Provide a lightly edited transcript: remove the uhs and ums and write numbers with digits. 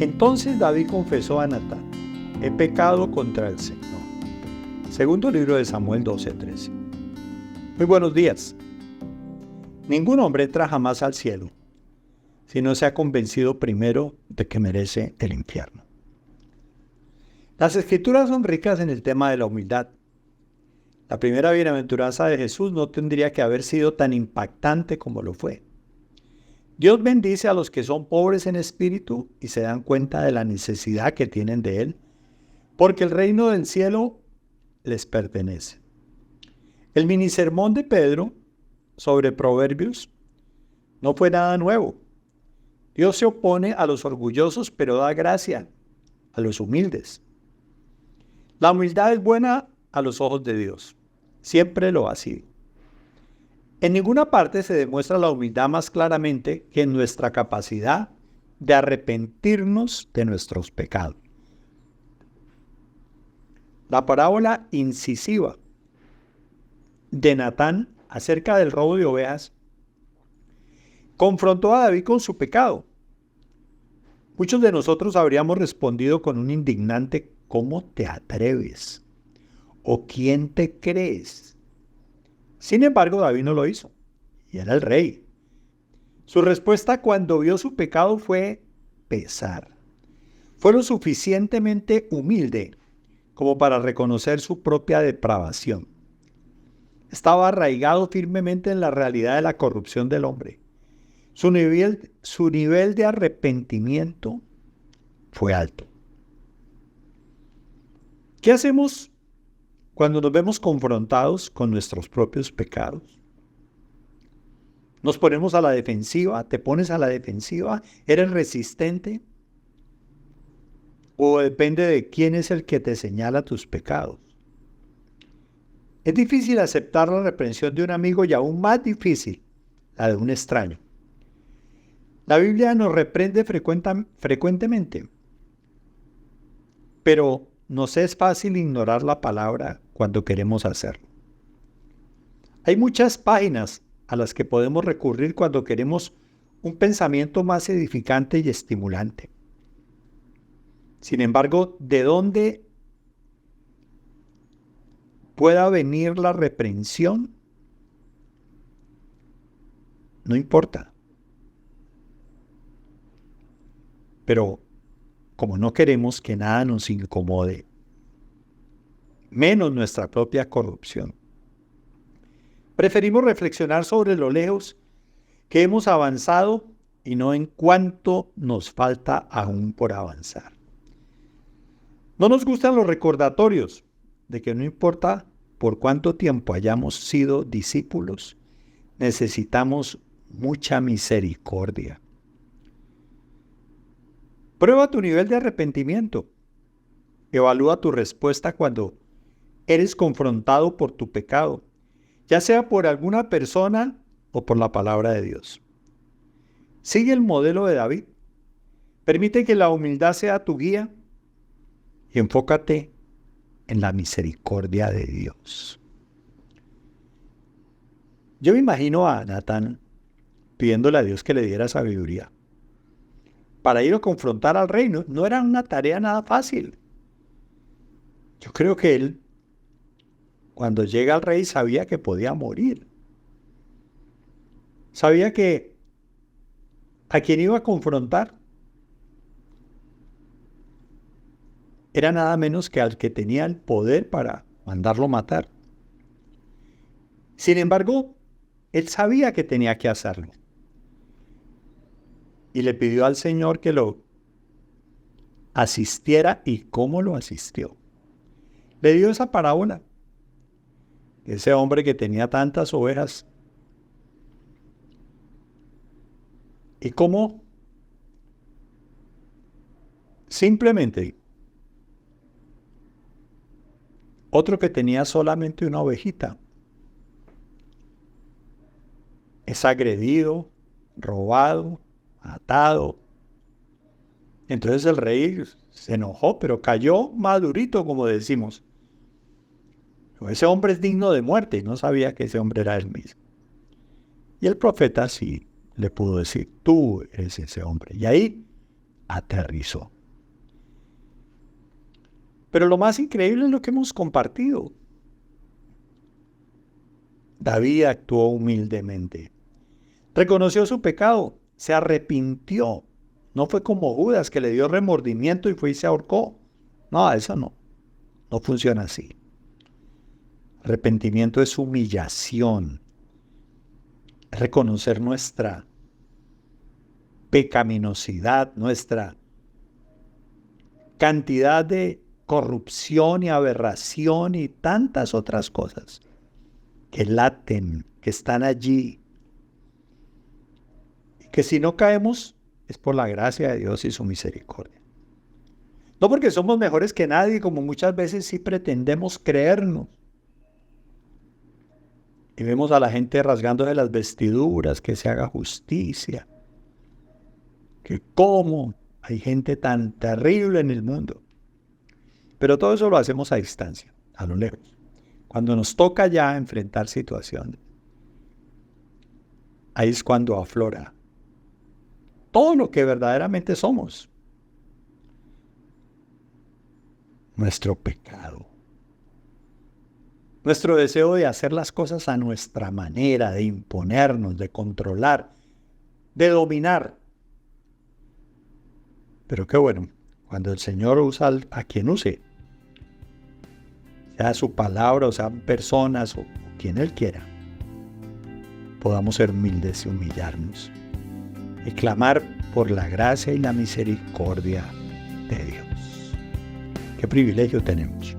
Entonces David confesó a Natán: he pecado contra el Señor. Segundo libro de Samuel 12:13. Muy buenos días. Ningún hombre entra jamás al cielo si no se ha convencido primero de que merece el infierno. Las Escrituras son ricas en el tema de la humildad. La primera bienaventuranza de Jesús no tendría que haber sido tan impactante como lo fue. Dios bendice a los que son pobres en espíritu y se dan cuenta de la necesidad que tienen de Él, porque el reino del cielo les pertenece. El minisermón de Pedro sobre Proverbios no fue nada nuevo. Dios se opone a los orgullosos, pero da gracia a los humildes. La humildad es buena a los ojos de Dios. Siempre lo ha sido. En ninguna parte se demuestra la humildad más claramente que en nuestra capacidad de arrepentirnos de nuestros pecados. La parábola incisiva de Natán acerca del robo de ovejas confrontó a David con su pecado. Muchos de nosotros habríamos respondido con un indignante: ¿cómo te atreves? ¿O quién te crees? Sin embargo, David no lo hizo, y era el rey. Su respuesta cuando vio su pecado fue pesar. Fue lo suficientemente humilde como para reconocer su propia depravación. Estaba arraigado firmemente en la realidad de la corrupción del hombre. Su nivel de arrepentimiento fue alto. ¿Qué hacemos cuando nos vemos confrontados con nuestros propios pecados? ¿Nos ponemos a la defensiva? ¿Te pones a la defensiva? ¿Eres resistente? ¿O depende de quién es el que te señala tus pecados? Es difícil aceptar la reprensión de un amigo y aún más difícil la de un extraño. La Biblia nos reprende frecuentemente, pero nos es fácil ignorar la palabra cuando queremos hacerlo. Hay muchas páginas a las que podemos recurrir cuando queremos un pensamiento más edificante y estimulante. Sin embargo, ¿de dónde pueda venir la reprensión? No importa. Pero como no queremos que nada nos incomode, menos nuestra propia corrupción, preferimos reflexionar sobre lo lejos que hemos avanzado y no en cuánto nos falta aún por avanzar. No nos gustan los recordatorios de que no importa por cuánto tiempo hayamos sido discípulos, necesitamos mucha misericordia. Prueba tu nivel de arrepentimiento. Evalúa tu respuesta cuando eres confrontado por tu pecado, ya sea por alguna persona o por la palabra de Dios. Sigue el modelo de David. Permite que la humildad sea tu guía y enfócate en la misericordia de Dios. Yo me imagino a Natán pidiéndole a Dios que le diera sabiduría para ir a confrontar al rey. No era una tarea nada fácil. Yo creo que él, cuando llega al rey, sabía que podía morir. Sabía que a quien iba a confrontar era nada menos que al que tenía el poder para mandarlo matar. Sin embargo, él sabía que tenía que hacerlo. Y le pidió al Señor que lo asistiera. ¿Y cómo lo asistió? Le dio esa parábola. Ese hombre que tenía tantas ovejas. Y cómo simplemente otro que tenía solamente una ovejita es agredido, robado, atado. Entonces el rey se enojó, pero cayó madurito, como decimos. Ese hombre es digno de muerte, y no sabía que ese hombre era él mismo. Y el profeta sí le pudo decir: tú eres ese hombre. Y ahí aterrizó. Pero lo más increíble es lo que hemos compartido. David actuó humildemente. Reconoció su pecado, se arrepintió. No fue como Judas que le dio remordimiento y fue y se ahorcó. No, eso no. No funciona así. Arrepentimiento es humillación. Es reconocer nuestra pecaminosidad, nuestra cantidad de corrupción y aberración y tantas otras cosas que laten, que están allí. Y que si no caemos es por la gracia de Dios y su misericordia. No porque somos mejores que nadie, como muchas veces sí pretendemos creernos. Y vemos a la gente rasgándose las vestiduras, que se haga justicia. Que cómo hay gente tan terrible en el mundo. Pero todo eso lo hacemos a distancia, a lo lejos. Cuando nos toca ya enfrentar situaciones, ahí es cuando aflora todo lo que verdaderamente somos. Nuestro pecado. Nuestro deseo de hacer las cosas a nuestra manera, de imponernos, de controlar, de dominar. Pero qué bueno, cuando el Señor usa a quien use, sea su palabra o sean personas o quien Él quiera, podamos ser humildes y humillarnos y clamar por la gracia y la misericordia de Dios. Qué privilegio tenemos.